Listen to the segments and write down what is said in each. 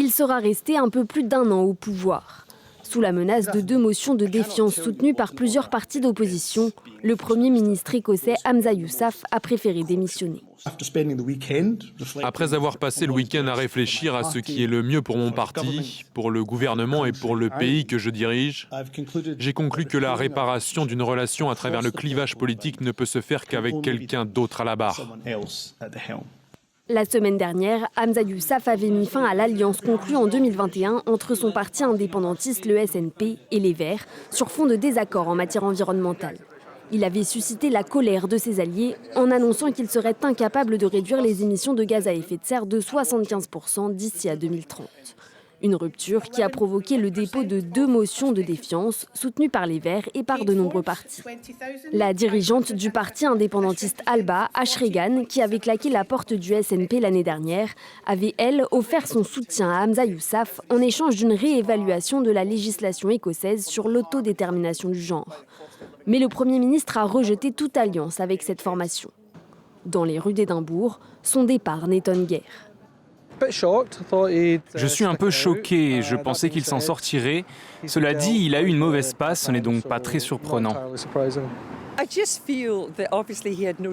Il sera resté un peu plus d'1 an au pouvoir. Sous la menace de 2 motions de défiance soutenues par plusieurs partis d'opposition, le Premier ministre écossais Hamza Yousaf a préféré démissionner. Après avoir passé le week-end à réfléchir à ce qui est le mieux pour mon parti, pour le gouvernement et pour le pays que je dirige, j'ai conclu que la réparation d'une relation à travers le clivage politique ne peut se faire qu'avec quelqu'un d'autre à la barre. La semaine dernière, Hamza Yousaf avait mis fin à l'alliance conclue en 2021 entre son parti indépendantiste, le SNP, et les Verts, sur fond de désaccords en matière environnementale. Il avait suscité la colère de ses alliés en annonçant qu'il serait incapable de réduire les émissions de gaz à effet de serre de 75% d'ici à 2030. Une rupture qui a provoqué le dépôt de 2 motions de défiance soutenues par les Verts et par de nombreux partis. La dirigeante du parti indépendantiste Alba, Ash Regan, qui avait claqué la porte du SNP l'année dernière, avait, elle, offert son soutien à Hamza Yousaf en échange d'une réévaluation de la législation écossaise sur l'autodétermination du genre. Mais le Premier ministre a rejeté toute alliance avec cette formation. Dans les rues d'Édimbourg, son départ n'étonne guère. Je suis un peu choqué, je pensais qu'il s'en sortirait. Cela dit, il a eu une mauvaise passe, ce n'est donc pas très surprenant.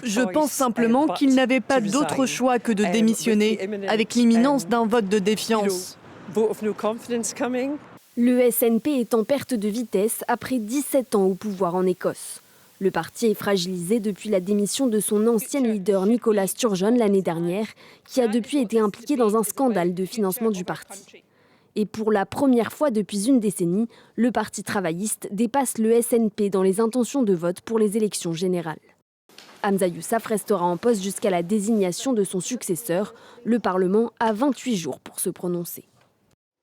Je pense simplement qu'il n'avait pas d'autre choix que de démissionner, avec l'imminence d'un vote de défiance. Le SNP est en perte de vitesse après 17 ans au pouvoir en Écosse. Le parti est fragilisé depuis la démission de son ancien leader Nicola Sturgeon l'année dernière, qui a depuis été impliqué dans un scandale de financement du parti. Et pour la première fois depuis une décennie, le Parti travailliste dépasse le SNP dans les intentions de vote pour les élections générales. Hamza Yousaf restera en poste jusqu'à la désignation de son successeur. Le Parlement a 28 jours pour se prononcer.